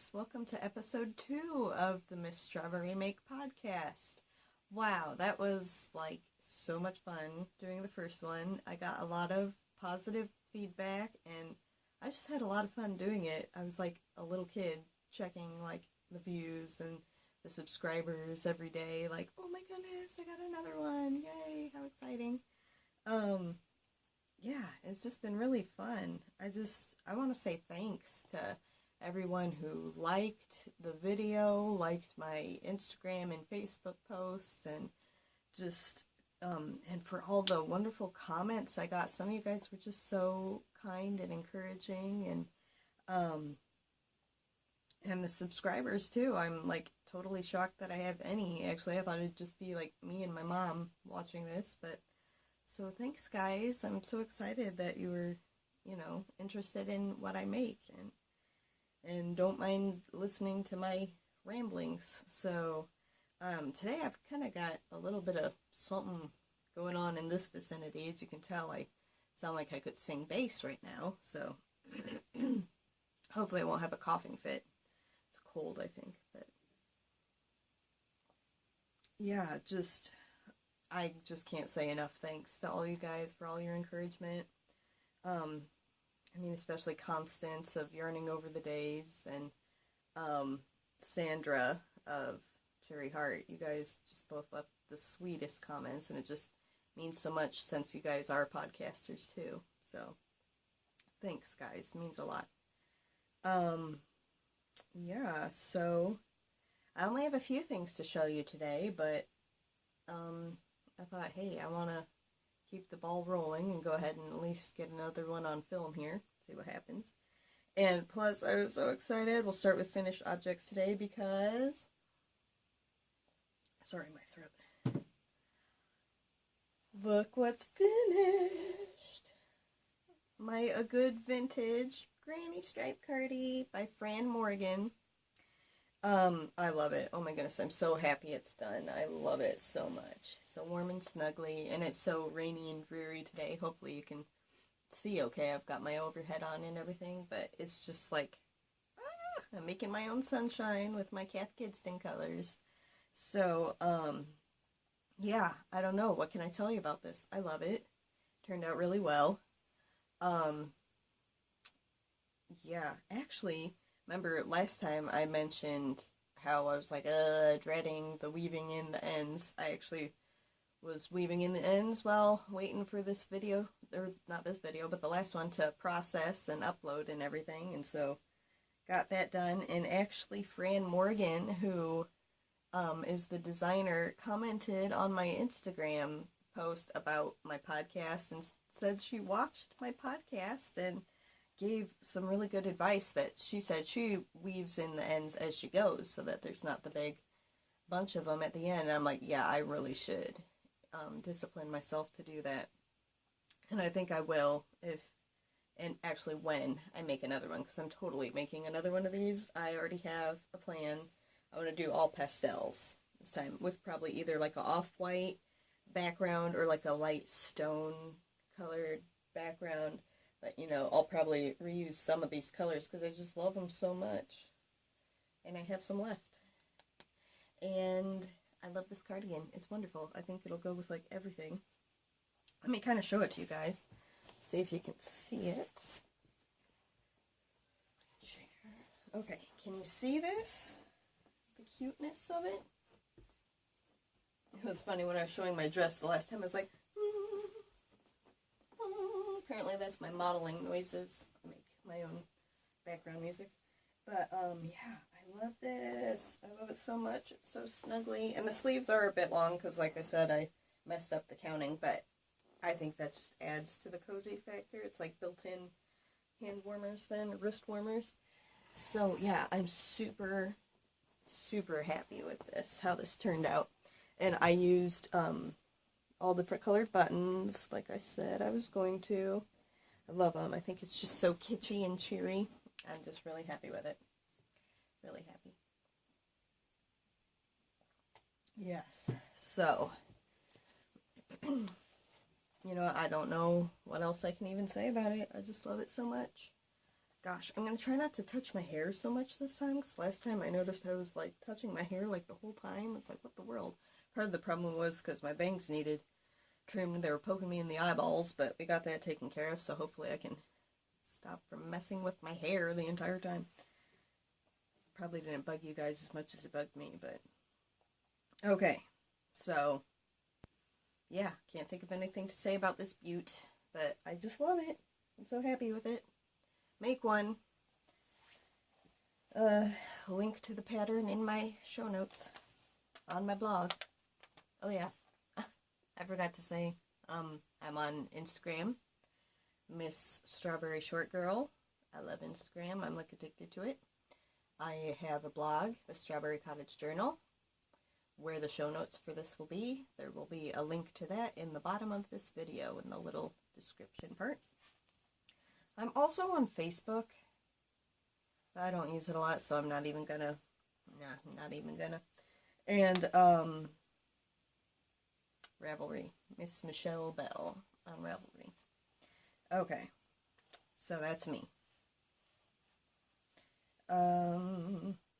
guys, welcome to episode 2 of the Miss Strawberry Make podcast. Wow, that was like so much fun doing the first one. I got a lot of positive feedback and I just had a lot of fun doing it. I was like a little kid checking like the views and the subscribers every day, like, oh my goodness, I got another one, yay, how exciting. Yeah, it's just been really fun. I want to say thanks to everyone who liked the video, liked my Instagram and Facebook posts, and just, and for all the wonderful comments I got. Some of you guys were just so kind and encouraging, and the subscribers too. I'm like totally shocked that I have any. Actually, I thought it'd just be like me and my mom watching this, but so thanks guys. I'm so excited that you were, interested in what I make and don't mind listening to my ramblings. So today I've kind of got a little bit of something going on in this vicinity. As you can tell, I sound like I could sing bass right now, so hopefully I won't have a coughing fit. It's cold, I think, but yeah, I just can't say enough thanks to all you guys for all your encouragement. Especially Constance of Yearning Over the Days and Sandra of Cherry Heart. You guys just both left the sweetest comments, and it just means so much since you guys are podcasters too. So thanks guys, it means a lot. Yeah, so I only have a few things to show you today, but I thought, hey, I want to keep the ball rolling and go ahead and at least get another one on film here, see what happens. And plus, I was so excited. We'll start with finished objects today because, sorry, my throat. Look what's finished. My A Good Vintage Granny Stripe Cardi by Fran Morgan. I love it. Oh my goodness, I'm so happy it's done. I love it so much. So warm and snuggly, and it's so rainy and dreary today. Hopefully you can see okay. I've got my overhead on and everything, but it's just like, I'm making my own sunshine with my Cath Kidston colors. So, yeah, I don't know. What can I tell you about this? I love it. Turned out really well. Yeah, actually, remember last time I mentioned how I was like, dreading the weaving in the ends. I actually was weaving in the ends while waiting for this video, or not this video, but the last one to process and upload and everything, and so got that done. And actually Fran Morgan, who is the designer, commented on my Instagram post about my podcast and said she watched my podcast and gave some really good advice. That she said she weaves in the ends as she goes so that there's not the big bunch of them at the end. And I'm like, yeah, I really should discipline myself to do that, and I think I will when I make another one, because I'm totally making another one of these. I already have a plan. I want to do all pastels this time, with probably either like a off-white background or like a light stone colored background. But, I'll probably reuse some of these colors because I just love them so much. And I have some left. And I love this cardigan. It's wonderful. I think it'll go with, like, everything. Let me kind of show it to you guys. See if you can see it. Okay, can you see this? The cuteness of it? It was funny when I was showing my dress the last time. I was like, apparently that's my modeling noises. I make my own background music. But, yeah, I love this. I love it so much. It's so snuggly. And the sleeves are a bit long because, like I said, I messed up the counting. But I think that just adds to the cozy factor. It's like built-in hand warmers then, wrist warmers. So, yeah, I'm super, super happy with this, how this turned out. And I used all different colored buttons, like I said I was going to. I love them. I think it's just so kitschy and cheery. I'm just really happy with it. Really happy. Yes. So, I don't know what else I can even say about it. I just love it so much. Gosh, I'm going to try not to touch my hair so much this time, because last time I noticed I was, like, touching my hair, like, the whole time. It's like, what the world? Part of the problem was because my bangs needed trimmed. They were poking me in the eyeballs, but we got that taken care of, so hopefully I can stop from messing with my hair the entire time. Probably didn't bug you guys as much as it bugged me, but... Okay, so... yeah, can't think of anything to say about this beaut, but I just love it. I'm so happy with it. Make one. Link to the pattern in my show notes on my blog. Oh yeah, I forgot to say, I'm on Instagram, Miss Strawberry Short Girl. I love Instagram. I'm like addicted to it. I have a blog, the Strawberry Cottage Journal, where the show notes for this will be. There will be a link to that in the bottom of this video in the little description part. I'm also on Facebook, but I don't use it a lot, so I'm not even gonna. Nah, not even gonna. And, Ravelry. MissMichelleBelle on Ravelry. Okay, so that's me.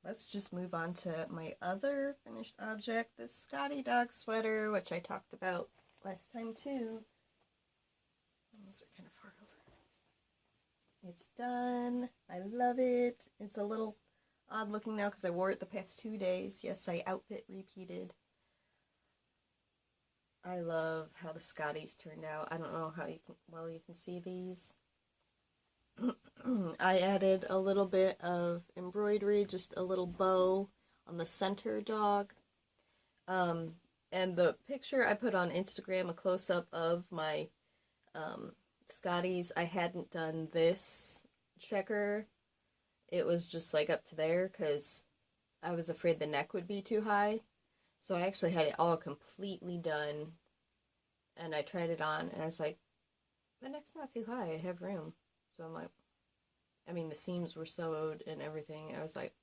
Let's just move on to my other finished object, this Scottie Dog Sweater, which I talked about last time too. Those are kind of far over. It's done. I love it. It's a little odd looking now because I wore it the past 2 days. Yes, I outfit repeated. I love how the Scotties turned out. I don't know how you can see these. I added a little bit of embroidery, just a little bow on the center dog. And the picture I put on Instagram, a close-up of my Scotties, I hadn't done this checker. It was just like up to there because I was afraid the neck would be too high. So I actually had it all completely done. And I tried it on and I was like, the neck's not too high. I have room. So I'm like, I mean, the seams were sewed and everything. I was like,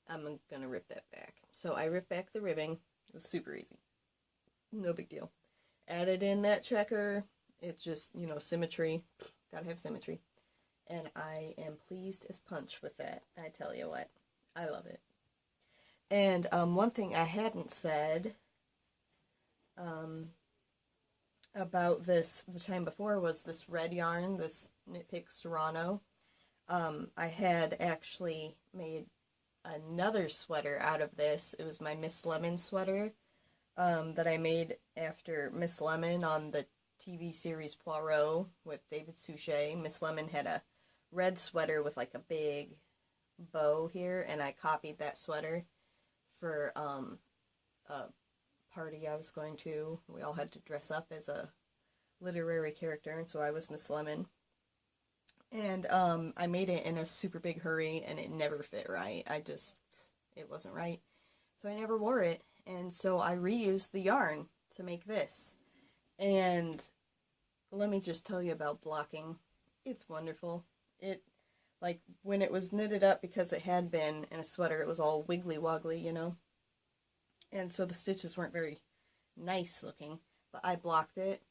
I'm gonna rip that back. So I ripped back the ribbing. It was super easy. No big deal. Added in that checker. It's just, you know, symmetry. Gotta have symmetry. And I am pleased as punch with that. I tell you what. I love it. And one thing I hadn't said about this the time before was this red yarn, this Knit Picks Serrano. I had actually made another sweater out of this. It was my Miss Lemmon sweater that I made after Miss Lemmon on the TV series Poirot with David Suchet. Miss Lemmon had a red sweater with like a big bow here, and I copied that sweater for a party I was going to. We all had to dress up as a literary character, and so I was Miss Lemmon. And I made it in a super big hurry, and it never fit right. It wasn't right. So I never wore it, and so I reused the yarn to make this. And let me just tell you about blocking. It's wonderful. Like, when it was knitted up, because it had been in a sweater, it was all wiggly-woggly, you know? And so the stitches weren't very nice looking, but I blocked it,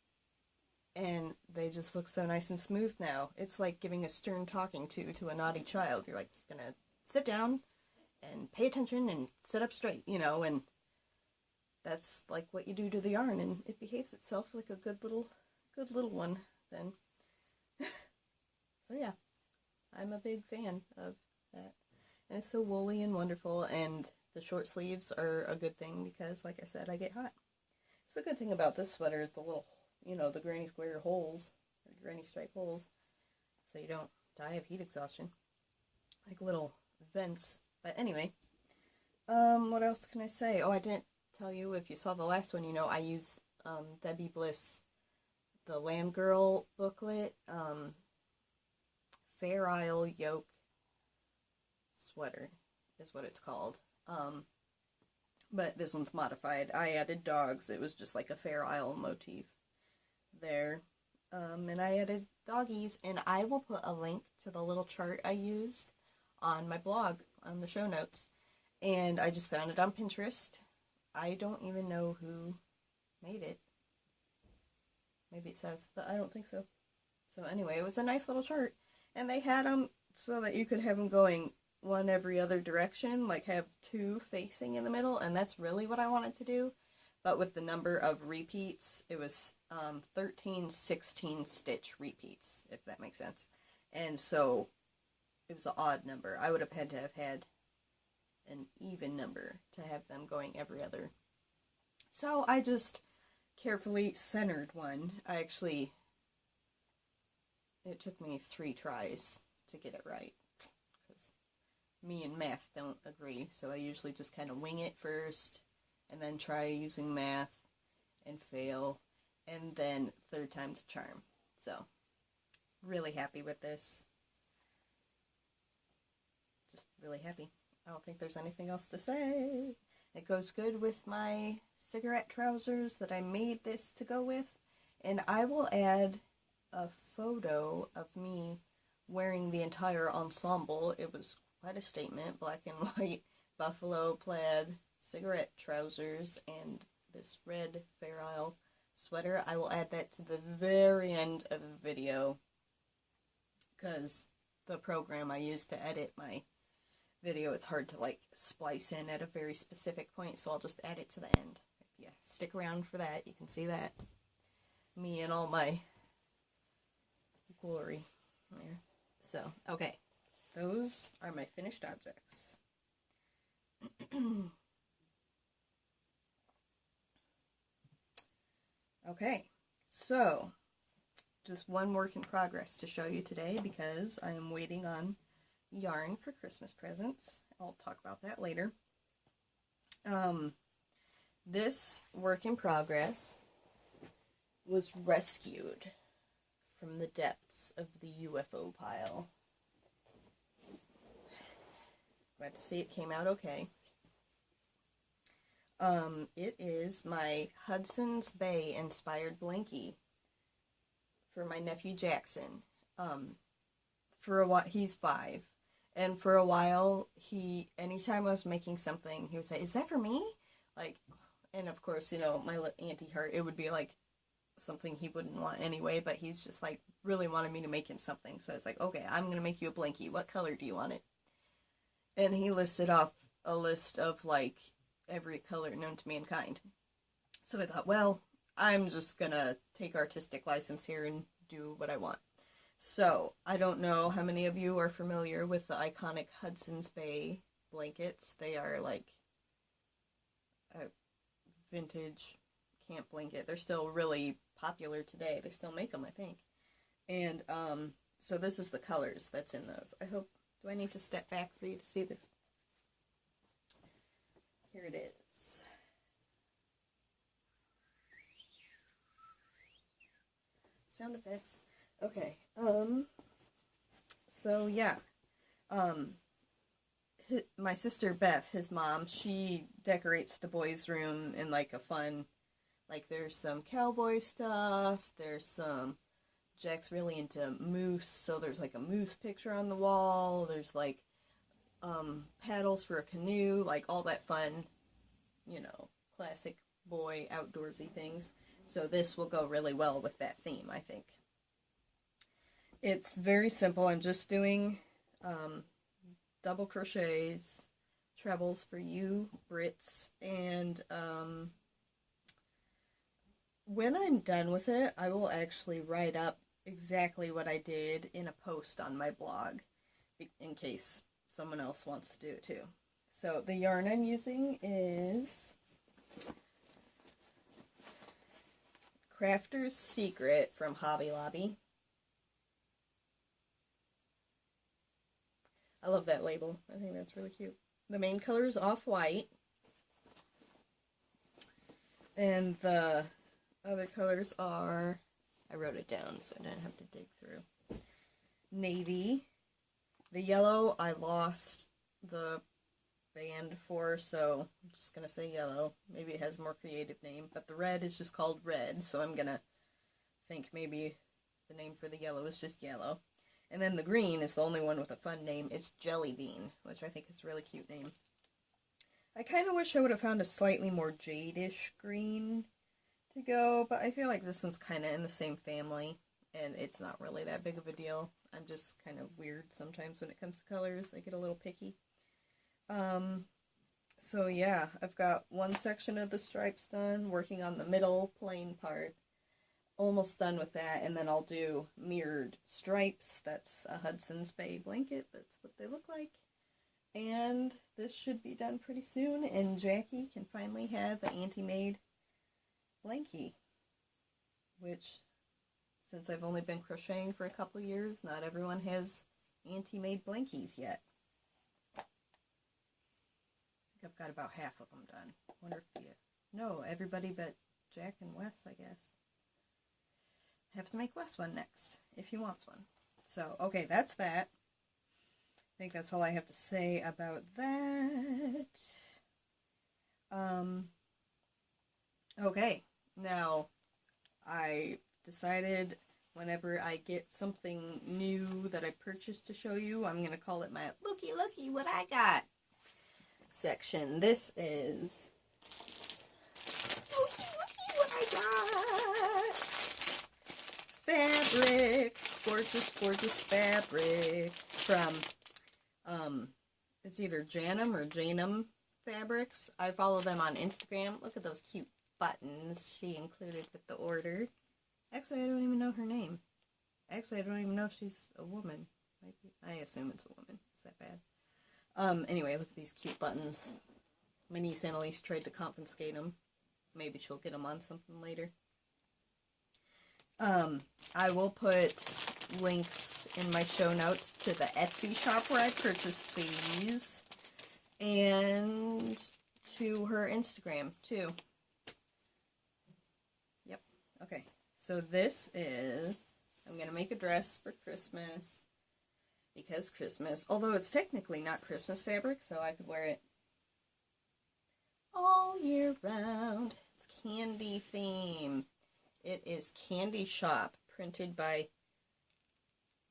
and they just look so nice and smooth now. It's like giving a stern talking to a naughty child. You're like, just gonna sit down and pay attention and sit up straight, you know, and that's like what you do to the yarn, and it behaves itself like a good little one then. So yeah, I'm a big fan of that. And it's so woolly and wonderful, and the short sleeves are a good thing because, like I said, I get hot. So the good thing about this sweater is the little, you know, the granny square holes, or granny stripe holes, so you don't die of heat exhaustion. Like little vents. But anyway, what else can I say? Oh, I didn't tell you, if you saw the last one, you know, I use Debbie Bliss, the Lamb Girl booklet, Fair Isle Yoke sweater is what it's called. But this one's modified. I added dogs. It was just like a Fair Isle motif there. And I added doggies, and I will put a link to the little chart I used on my blog, on the show notes. And I just found it on Pinterest. I don't even know who made it. Maybe it says, but I don't think so. So anyway, it was a nice little chart. And they had them so that you could have them going one every other direction, like have two facing in the middle, and that's really what I wanted to do. But with the number of repeats, it was 13, 16 stitch repeats, if that makes sense. And so it was an odd number. I would have had to have had an even number to have them going every other. So I just carefully centered one. It took me 3 tries to get it right, because me and math don't agree, so I usually just kind of wing it first, and then try using math, and fail, and then third time's a charm. So, really happy with this. Just really happy. I don't think there's anything else to say. It goes good with my cigarette trousers that I made this to go with, and I will add a photo of me wearing the entire ensemble. It was quite a statement. Black and white buffalo plaid cigarette trousers and this red Fair Isle sweater. I will add that to the very end of the video, because the program I use to edit my video, it's hard to like splice in at a very specific point, so I'll just add it to the end. If you stick around for that, you can see that. Me and all my glory there. So, okay. Those are my finished objects. Okay, so just one work in progress to show you today, because I am waiting on yarn for Christmas presents. I'll talk about that later. This work in progress was rescued from the depths of the UFO pile. Glad to see it came out okay. It is my Hudson's Bay inspired blankie for my nephew Jackson. For a while, he's 5, and for a while, anytime I was making something, he would say, "Is that for me?" Like, and of course, you know, my auntie heart, it would be like something he wouldn't want anyway, but he's just like really wanted me to make him something. So it's like, okay, I'm gonna make you a blankie. What color do you want it? And he listed off a list of like every color known to mankind. So I thought, well, I'm just gonna take artistic license here and do what I want. So I don't know how many of you are familiar with the iconic Hudson's Bay blankets. They are like a vintage camp blanket. They're still really popular today. They still make them, I think. And so this is the colors that's in those. Do I need to step back for you to see this? Here it is. Sound effects. Okay. So yeah. My sister Beth, his mom, she decorates the boys' room in like a fun, like there's some cowboy stuff, there's some, Jack's really into moose, so there's like a moose picture on the wall, there's like paddles for a canoe, like all that fun, you know, classic boy outdoorsy things. So this will go really well with that theme, I think. It's very simple. I'm just doing double crochets, trebles for you Brits, and when I'm done with it, I will actually write up exactly what I did in a post on my blog, in case someone else wants to do it too. So the yarn I'm using is Crafter's Secret from Hobby Lobby. I love that label. I think that's really cute. The main color is off-white. And the other colors are, I wrote it down so I didn't have to dig through. Navy. The yellow I lost the band for, so I'm just going to say yellow. Maybe it has a more creative name. But the red is just called red, so I'm going to think maybe the name for the yellow is just yellow. And then the green is the only one with a fun name. It's Jelly Bean, which I think is a really cute name. I kind of wish I would have found a slightly more jade-ish green to go, but I feel like this one's kind of in the same family, and it's not really that big of a deal. I'm just kind of weird sometimes when it comes to colors. I get a little picky. So yeah, I've got one section of the stripes done, working on the middle plain part. Almost done with that, and then I'll do mirrored stripes. That's a Hudson's Bay blanket. That's what they look like. And this should be done pretty soon, and Jackie can finally have the auntie-made blankie, which, since I've only been crocheting for a couple years, not everyone has auntie-made blankies yet. I think I've got about half of them done. Wonder if no, everybody but Jack and Wes, I guess. Have to make Wes one next, if he wants one. So, okay, that's that. I think that's all I have to say about that. Okay, now, I decided whenever I get something new that I purchased to show you, I'm going to call it my looky what I got section. This is looky what I got. Fabric, gorgeous fabric from it's either Janum or Janum Fabrics. I follow them on Instagram. Look at those cute buttons she included with the order. Actually, I don't even know her name. Actually, I don't even know if she's a woman. I assume it's a woman. Is that bad? Anyway, look at these cute buttons. My niece Annalise tried to confiscate them. Maybe she'll get them on something later. I will put links in my show notes to the Etsy shop where I purchased these, and to her Instagram, too. Yep. Okay. So this is, I'm going to make a dress for Christmas, because Christmas, although it's technically not Christmas fabric, so I could wear it all year round. It's candy theme. It is Candy Shop, printed by,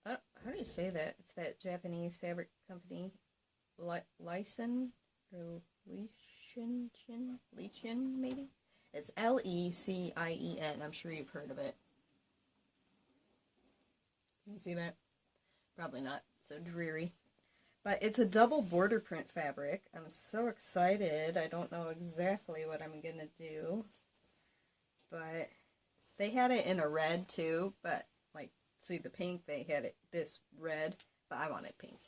how do you say that? It's that Japanese fabric company, Licen, or Licien, maybe? It's Lecien. I'm sure you've heard of it. Can you see that? Probably not. So dreary. But it's a double border print fabric. I'm so excited. I don't know exactly what I'm going to do. But they had it in a red too. But, like, see the pink? They had it this red. But I wanted pink.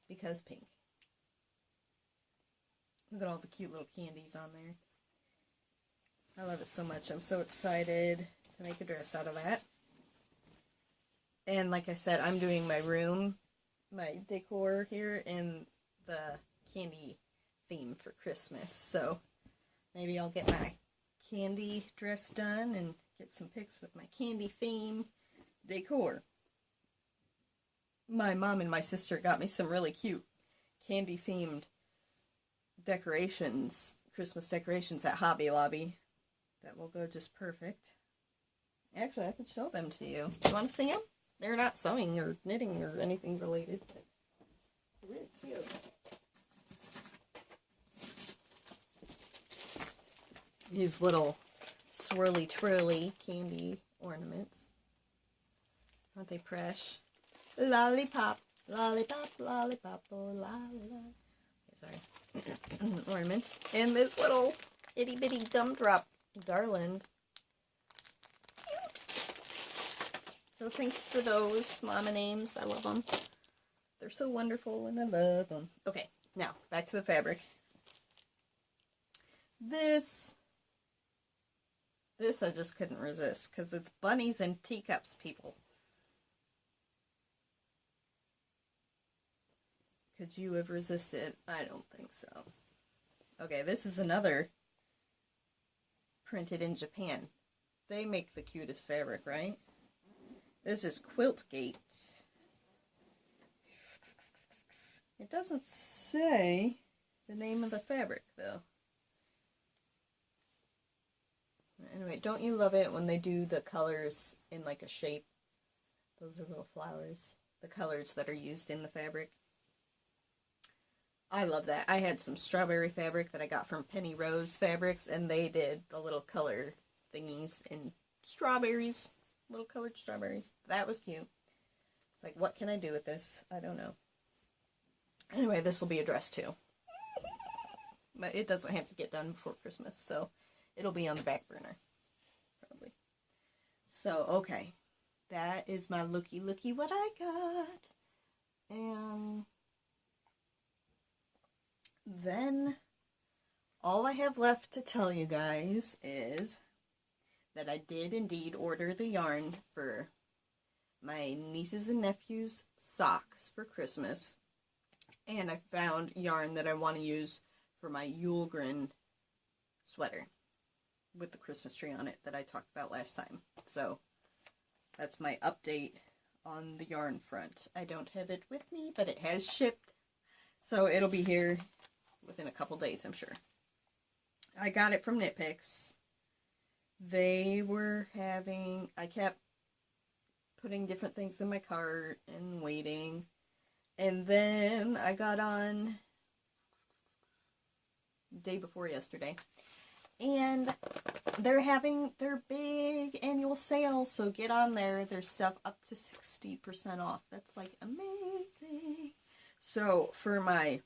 Because pink. Look at all the cute little candies on there. I love it so much. I'm so excited to make a dress out of that. And like I said, I'm doing my room, my decor here in the candy theme for Christmas. So maybe I'll get my candy dress done and get some pics with my candy theme decor. My mom and my sister got me some really cute candy themed decorations, Christmas decorations at Hobby Lobby. That will go just perfect. Actually, I could show them to you. You want to see them? They're not sewing or knitting or anything related. But they're really cute. These little swirly twirly candy ornaments. Aren't they fresh? Lollipop, lollipop, lollipop, oh lollipop. Okay, sorry. Ornaments. And this little itty bitty gumdrop garland. Cute. So thanks for those mama names. I love them. They're so wonderful and I love them. Okay, now back to the fabric. This I just couldn't resist because it's bunnies and teacups, people. Could you have resisted? I don't think so. Okay, this is another printed in Japan. They make the cutest fabric, right? This is Quiltgate. It doesn't say the name of the fabric, though. Anyway, don't you love it when they do the colors in like a shape? Those are little flowers. The colors that are used in the fabric. I love that. I had some strawberry fabric that I got from Penny Rose Fabrics, and they did the little color thingies in strawberries. Little colored strawberries. That was cute. It's like, what can I do with this? I don't know. Anyway, this will be a dress too. But it doesn't have to get done before Christmas, so it'll be on the back burner, probably. So, okay. That is my looky what I got. And then all I have left to tell you guys is that I did indeed order the yarn for my nieces and nephews' socks for Christmas. And I found yarn that I want to use for my Yulegrin sweater with the Christmas tree on it that I talked about last time. So that's my update on the yarn front. I don't have it with me, but it has shipped. So it'll be here within a couple days, I'm sure. I got it from Knit Picks. They were having, I kept putting different things in my cart and waiting. And then I got on day before yesterday. And they're having their big annual sale, so get on there. There's stuff up to 60% off. That's like amazing. So for my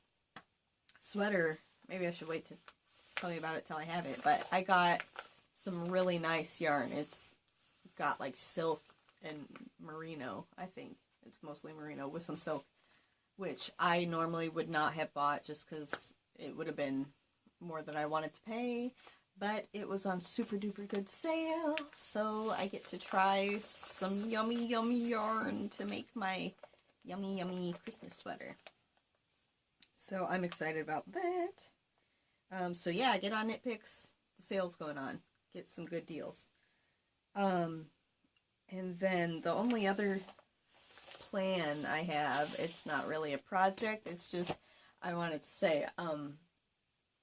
sweater, maybe I should wait to tell you about it till I have it, but I got some really nice yarn. It's got like silk and merino, I think. It's mostly merino with some silk, which I normally would not have bought just because it would have been more than I wanted to pay. But it was on super duper good sale, so I get to try some yummy yarn to make my yummy Christmas sweater. So I'm excited about that. So yeah, get on Knit Picks. The sale's going on. Get some good deals. And then the only other plan I have, it's not really a project, it's just I wanted to say,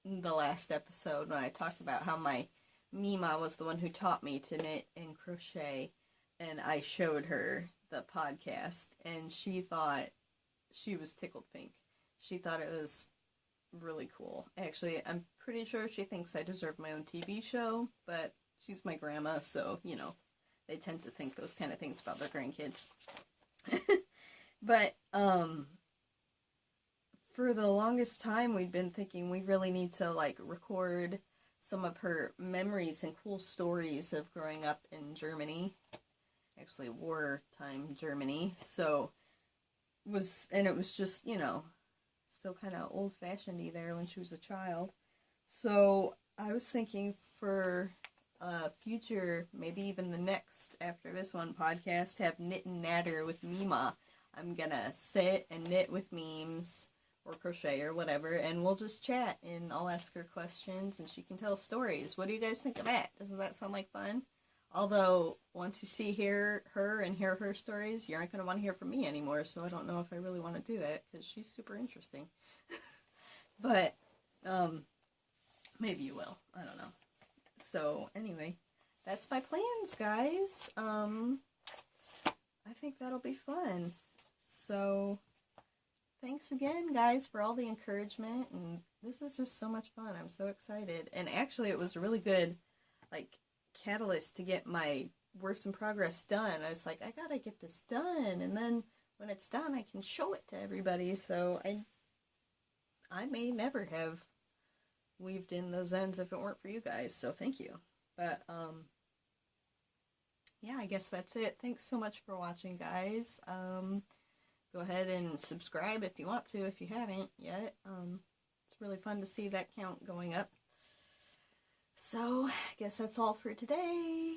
the last episode when I talked about how my Mima was the one who taught me to knit and crochet, and I showed her the podcast, and she thought, she was tickled pink. She thought it was really cool. Actually, I'm pretty sure she thinks I deserve my own TV show, but she's my grandma, so, you know, they tend to think those kind of things about their grandkids. But, for the longest time, we'd been thinking we really need to, like, record some of her memories and cool stories of growing up in Germany. Actually, wartime Germany. So, it was just, you know, still kind of old-fashioned-y there when she was a child. So, I was thinking for a future, maybe even the next, after this one, podcast, have Knit and Natter with Mima. I'm gonna sit and knit with memes, or crochet or whatever, and we'll just chat, and I'll ask her questions, and she can tell stories. What do you guys think of that? Doesn't that sound like fun? Although, once you see her and hear her stories, you aren't going to want to hear from me anymore, so I don't know if I really want to do that, because she's super interesting. But, maybe you will. I don't know. So, anyway, that's my plans, guys. I think that'll be fun. So, thanks again, guys, for all the encouragement, and this is just so much fun. I'm so excited. And actually, it was a really good, like, catalyst to get my works in progress done. I was like, I gotta get this done, and then when it's done, I can show it to everybody. So I may never have weaved in those ends if it weren't for you guys, so thank you. But, yeah, I guess that's it. Thanks so much for watching, guys. Go ahead and subscribe if you want to, if you haven't yet. It's really fun to see that count going up. So, I guess that's all for today.